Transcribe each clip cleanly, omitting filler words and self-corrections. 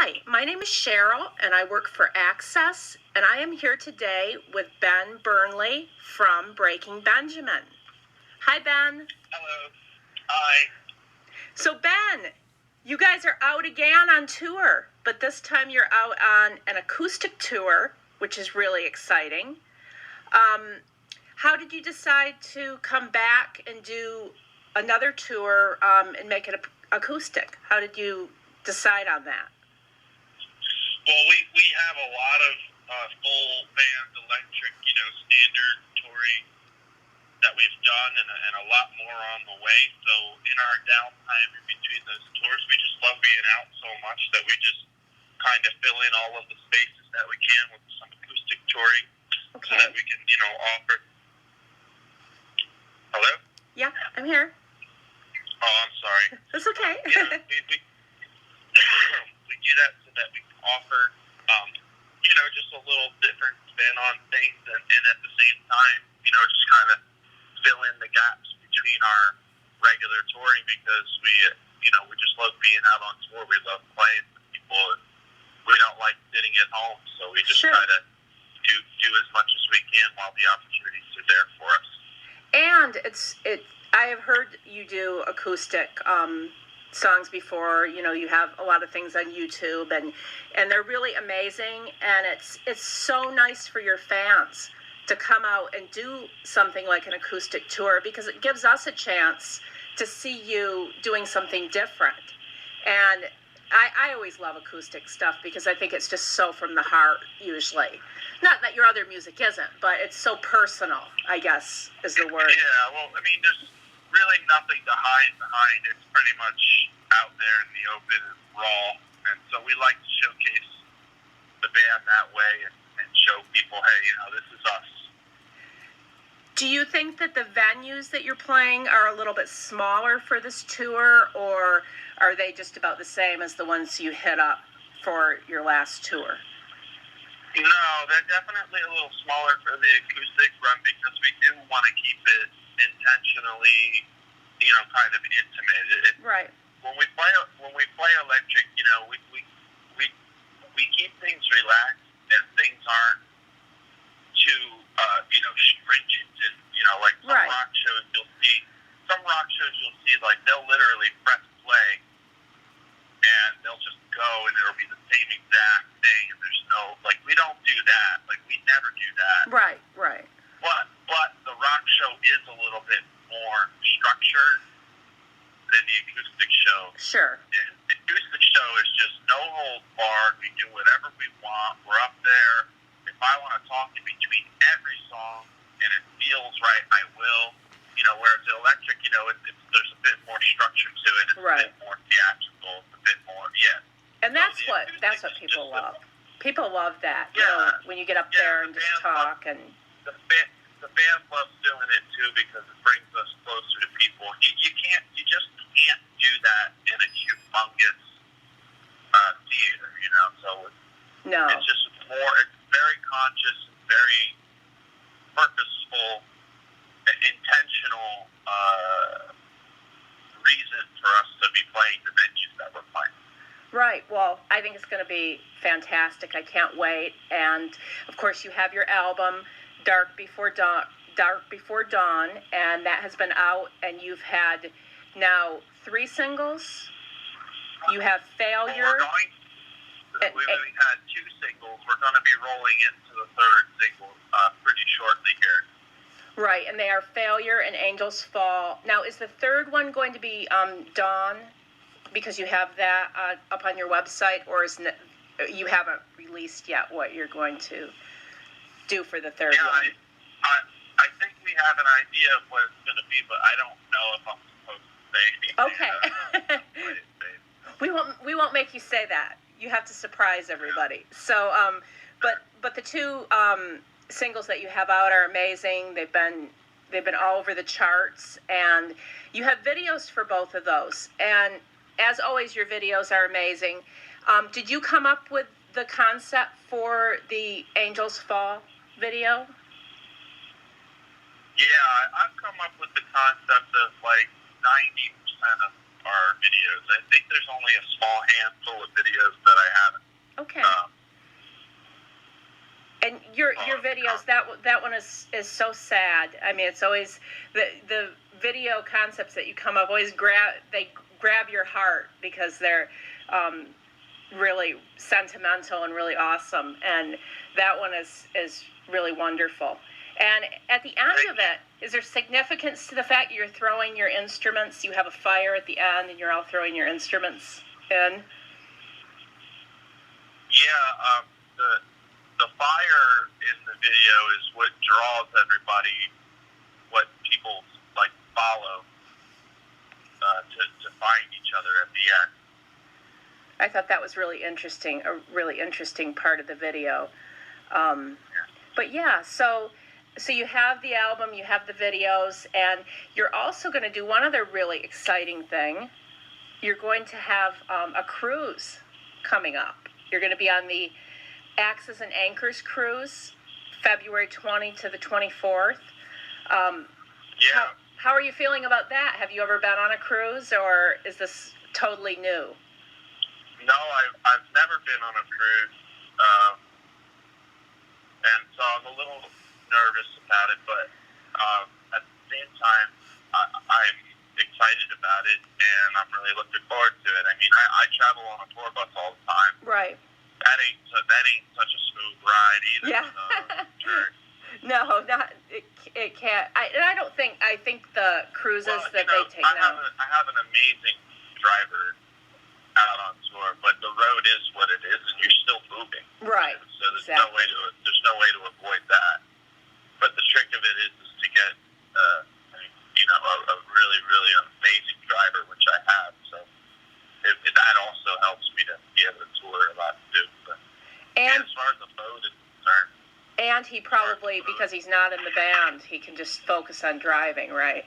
Hi, my name is Cheryl, and I work for AXS, and I am here today with Ben Burnley from Breaking Benjamin. Hi, Ben. Hello. Hi. So, Ben, you guys are out again on tour, but this time you're out on an acoustic tour, which is really exciting. How did you decide to come back and do another tour and make it acoustic? How did you decide on that? Well, we have a lot of full band electric, standard touring that we've done, and a lot more on the way. So in our downtime in between those tours, we just love being out so much that we just kind of fill in all of the spaces that we can with some acoustic touring, so that we can, offer. Hello? Yeah, I'm here. Oh, I'm sorry. That's okay. We do that so that we can offer, just a little different spin on things, and at the same time, just kind of fill in the gaps between our regular touring, because we just love being out on tour. We love playing with people, and we don't like sitting at home, so we just try to do as much as we can while the opportunities are there for us. And I have heard you do acoustic songs before. You have a lot of things on YouTube, and they're really amazing, and it's so nice for your fans to come out and do something like an acoustic tour, because it gives us a chance to see you doing something different. And I always love acoustic stuff because I think it's just so from the heart, usually. Not that your other music isn't, but it's so personal, I guess, is the word. Yeah, well, there's really nothing to hide behind. It's pretty much out there in the open and raw. And so we like to showcase the band that way and show people, hey, this is us. Do you think that the venues that you're playing are a little bit smaller for this tour, or are they just about the same as the ones you hit up for your last tour? No, they're definitely a little smaller for the acoustic run, because we do want to keep it intentionally, kind of intimate. Right. When we play electric, we keep things relaxed, and things aren't too stringent, and like some rock shows you'll see, like they'll literally press play and they'll just go, and it'll be the same exact thing, and there's no, like, we don't do that, like, we never do that. Right. But the rock show is a little bit more structured than the acoustic show. Sure. The acoustic show is just no holds barred. We do whatever we want. We're up there. If I want to talk in between every song and it feels right, I will. Whereas the electric, there's a bit more structure to it. It's a bit more theatrical. It's a bit more, And that's what people love. People love that. When you get up there and just talk. And the band loves doing it too, because it brings us closer to people. You just can't do that in a humongous theater, So it's just more. It's very conscious, very purposeful, and intentional reason for us to be playing the venues that we're playing. Right. Well, I think it's going to be fantastic. I can't wait. And of course, you have your album, Dark Before Dawn, and that has been out. And you've had now 3 singles. You have Failure. We've had 2 singles. We're going to be rolling into the 3rd single pretty shortly here. Right, and they are Failure and Angels Fall. Now, is the 3rd one going to be Dawn, because you have that up on your website, or you haven't released yet what you're going to do for the 3rd one? I think we have an idea of what it's going to be, but I don't know if I'm supposed to say anything. Okay. We won't make you say that. You have to surprise everybody. So, but the 2 singles that you have out are amazing. They've been all over the charts, and you have videos for both of those. And as always, your videos are amazing. Did you come up with the concept for the Angels Fall video? Yeah, I've come up with the concept of like 90% of our videos. I think there's only a small handful of videos that I haven't. Okay. And your videos, that one is so sad. I mean, it's always the video concepts that you come up always grab your heart because they're really sentimental and really awesome. And that one is really wonderful. And at the end of it, is there significance to the fact you're throwing your instruments? You have a fire at the end, and you're all throwing your instruments in. Yeah, the fire in the video is what draws everybody, what people like follow to find each other at the end. I thought that was really interesting, a really interesting part of the video. But yeah, so you have the album, you have the videos, and you're also going to do one other really exciting thing. You're going to have a cruise coming up. You're going to be on the Axes and Anchors cruise, February 20 to the 24th. Yeah. How are you feeling about that? Have you ever been on a cruise, or is this totally new? No, I've never been on a cruise, and so I'm a little nervous about it, but at the same time, I'm excited about it, and I'm really looking forward to it. I mean, I travel on a tour bus all the time. Right. That ain't such a smooth ride either. Yeah. So, sure. No, it can't. I think the cruises they take now. I have an amazing driver out on tour, but the road is what it is, and you're still moving. Right. So there's no way to avoid that. But the trick of it is to get a really, really amazing driver, which I have. So that also helps me to be able to tour a lot too. But and as far as the boat is concerned. And he probably, because he's not in the band, he can just focus on driving, right?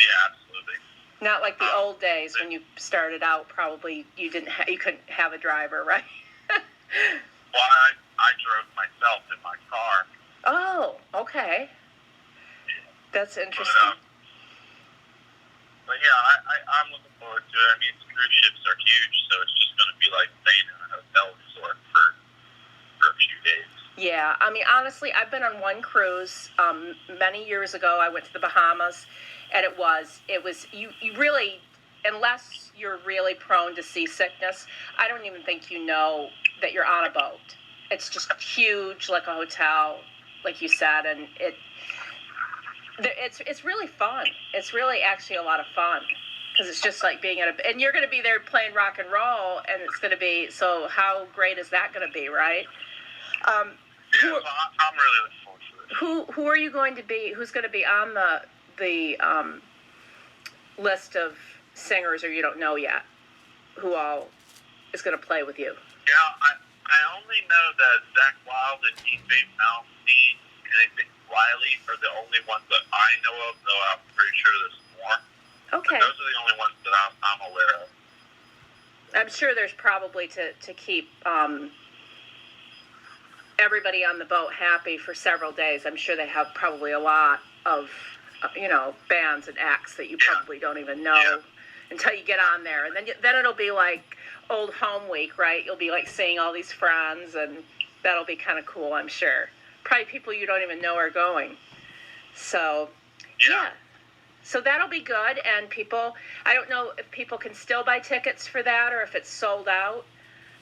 Yeah, absolutely. Not like the old days when you started out. Probably you couldn't have a driver, right? Well, I drove myself in my car. Oh, okay. That's interesting. But yeah, I'm looking forward to it. I mean, cruise ships are huge, so it's just going to be like staying in a hotel resort for a few days. Yeah, I mean, honestly, I've been on one cruise many years ago. I went to the Bahamas, and it was you really, unless you're really prone to seasickness, I don't even think you know that you're on a boat. It's just huge, like a hotel, like you said, and it's really fun. It's really actually a lot of fun because it's just like being and you're going to be there playing rock and roll, and it's going to be, so how great is that going to be, right? I'm really looking forward to it. Who are you going to be? Who's going to be on the list of singers, or you don't know yet? Who all is going to play with you? Yeah, I only know that Zach Wild and Dean Malmsteen and I think Wiley are the only ones that I know of, though I'm pretty sure there's more. Okay. But those are the only ones that I'm aware of. I'm sure there's probably to keep everybody on the boat happy for several days. I'm sure they have probably a lot of bands and acts that you probably don't even know until you get on there, and then it'll be like old home week, right? You'll be like seeing all these friends, and that'll be kind of cool, I'm sure. Probably people you don't even know are going. So yeah. So that'll be good, and people, I don't know if people can still buy tickets for that or if it's sold out.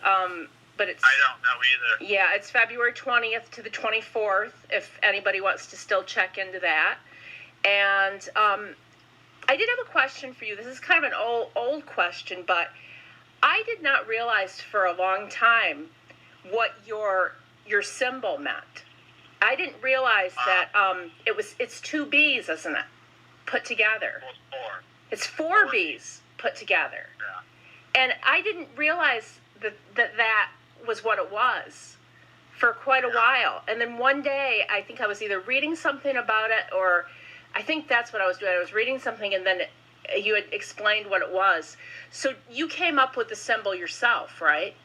But it's, I don't know either. Yeah, it's February 20th to the 24th, if anybody wants to still check into that. And I did have a question for you. This is kind of an old question, but I did not realize for a long time what your symbol meant. I didn't realize that it's two B's, isn't it? Put together. Well, it's four. It's four B's put together. Yeah. And I didn't realize that was what it was for quite a while. And then one day, I think I was either reading something about it, or I think that's what I was doing. I was reading something, and then you had explained what it was. So you came up with the symbol yourself, right?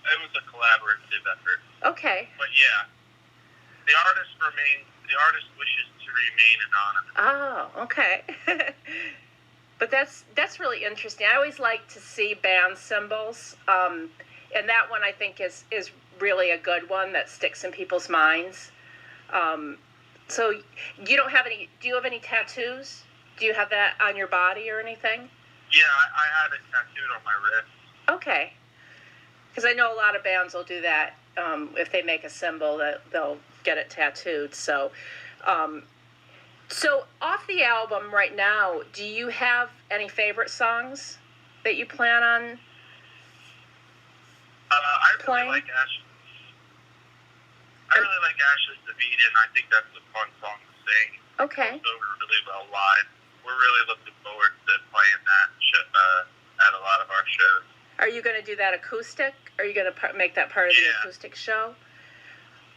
It was a collaborative effort. Okay. But yeah, the artist wishes to remain anonymous. Oh, okay. But that's really interesting. I always like to see band symbols, and that one I think is really a good one that sticks in people's minds. So you don't have any? Do you have any tattoos? Do you have that on your body or anything? Yeah, I had it tattooed on my wrist. Okay, because I know a lot of bands will do that. If they make a symbol, that they'll get it tattooed. Um, so off the album right now, do you have any favorite songs that you plan on I really playing? like Ashes. I really like Ashes to Beat In. I think that's a fun song to sing. Okay. It goes over really well live. We're really looking forward to playing that at a lot of our shows. Are you going to do that acoustic? Are you going to make that part of the acoustic show?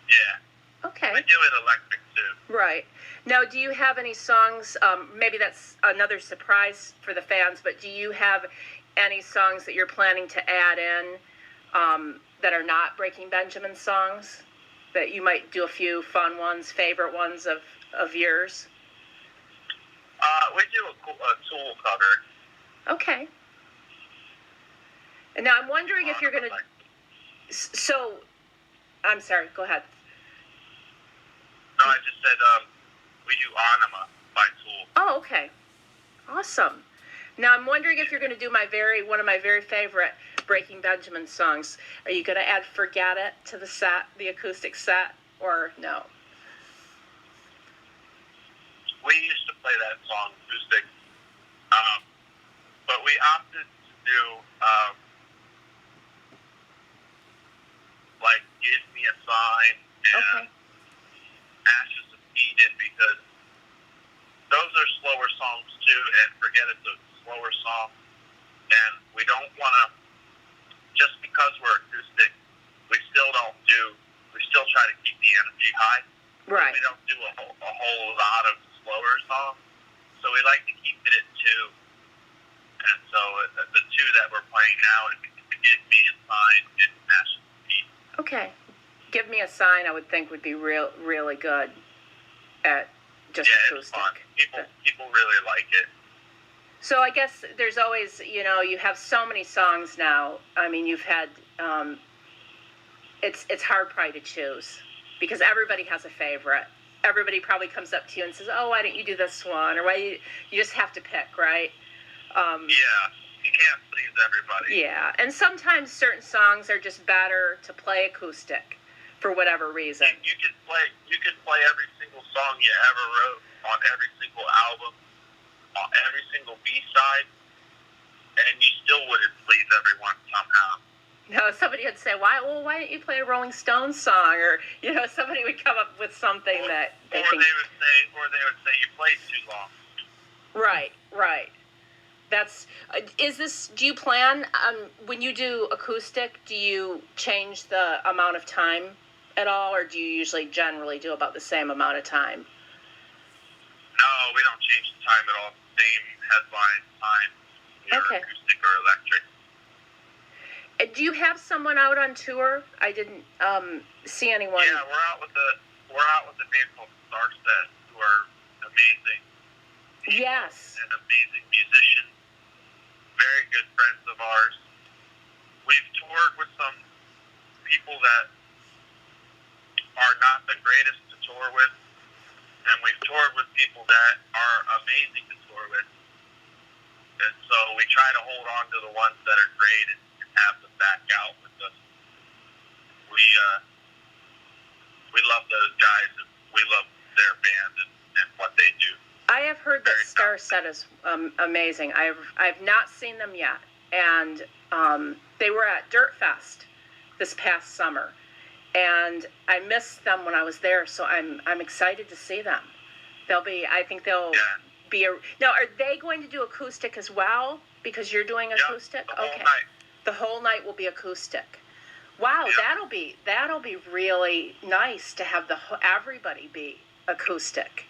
Yeah. Okay. We do it electric too. Right. Now, do you have any songs, maybe that's another surprise for the fans, but do you have any songs that you're planning to add in that are not Breaking Benjamin songs? That you might do a few fun ones, favorite ones of yours? We do a Tool cover. Okay. And now I'm wondering if you're going to... So, I'm sorry, go ahead. No, I just said we do Anima by Tool. Oh, okay. Awesome. Now I'm wondering if you're going to do one of my very favorite Breaking Benjamin songs. Are you going to add Forget It to the set, the acoustic set, or no? We used to play that song acoustic, but we opted to do like Give Me a Sign and Ashes of Eden, because those are slower songs too, and Forget It's a slower song, and we don't want to, just because we're acoustic, we still try to keep the energy high. Right. We don't do a whole lot of slower songs, so we like to keep it at two. And so the two that we're playing now is Give Me a Sign and Ashes of Eden. Okay. Give Me a Sign, I would think would be really good at just acoustic. It's fun. People really like it. So I guess there's always, you have so many songs now. I mean, you've had, it's hard probably to choose because everybody has a favorite. Everybody probably comes up to you and says, oh, why don't you do this one? Or why you just have to pick, right? Yeah, you can't please everybody. Yeah, and sometimes certain songs are just better to play acoustic for whatever reason. You could play every single song you ever wrote on every single album, on every single B-side, and you still wouldn't please everyone somehow. No, somebody would say, why don't you play a Rolling Stones song? Or, somebody would come up with something that they think... Or they would say, you played too long. Right. Do you plan, when you do acoustic, do you change the amount of time at all, or do you usually generally do about the same amount of time? No, we don't change the time at all. Same headline time, either acoustic or electric. Do you have someone out on tour? I didn't see anyone. Yeah, we're out with the band called Starset, who are amazing. Yes. And amazing musicians. Very good friends of ours. We've toured with some people that are not the greatest to tour with, and we've toured with people that are amazing to tour with. And so we try to hold on to the ones that are great and have them back out with us. We love those guys, and we love their band and what they do. I have heard that Starset is amazing. I've not seen them yet, and they were at Dirt Fest this past summer, and I missed them when I was there. So I'm excited to see them. I think they'll be now. Are they going to do acoustic as well? Because you're doing acoustic. The whole night. The whole night will be acoustic. Wow, that'll be really nice to have everybody be acoustic.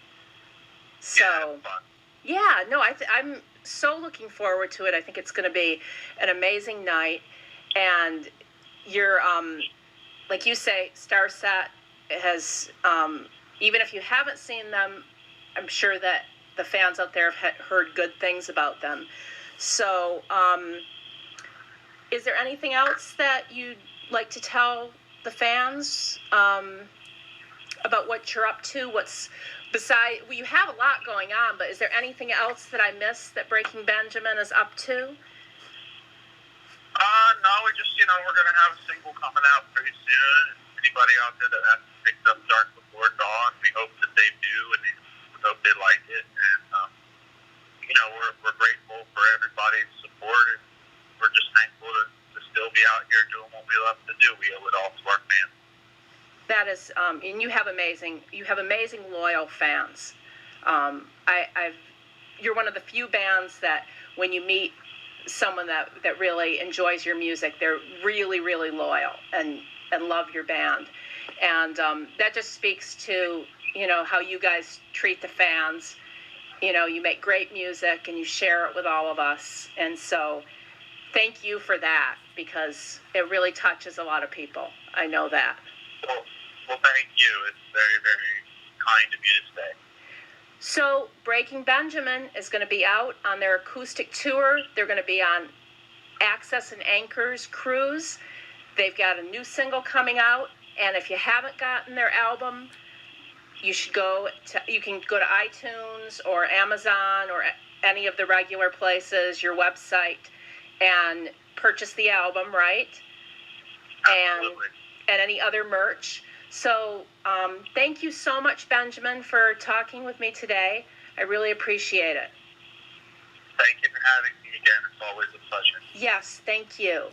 So, I'm so looking forward to it. I think it's going to be an amazing night. And you're, like you say, Starset has, even if you haven't seen them I'm sure that the fans out there have heard good things about them. So, is there anything else that you'd like to tell the fans about what you're up to? What's beside? Well, you have a lot going on, but is there anything else that I missed that Breaking Benjamin is up to? No, we're going to have a single coming out pretty soon. Anybody out there that hasn't picked up Dark Before Dawn, we hope that they do, and we hope they like it. And, we're grateful for everybody's support, and we're just thankful to still be out here doing what we love to do. We owe it all to our fans. That is, and you have amazing loyal fans. You're one of the few bands that when you meet someone that really enjoys your music, they're really, really loyal and love your band. And that just speaks to, how you guys treat the fans. You make great music and you share it with all of us. And so thank you for that, because it really touches a lot of people. I know that. Well, thank you. It's very, very kind of you to say. So, Breaking Benjamin is going to be out on their acoustic tour. They're going to be on AXS and Anchor's cruise. They've got a new single coming out, and if you haven't gotten their album, you can go to iTunes or Amazon or any of the regular places, your website, and purchase the album, right? Absolutely. And any other merch. So thank you so much, Benjamin, for talking with me today. I really appreciate it. Thank you for having me again. It's always a pleasure. Yes, thank you.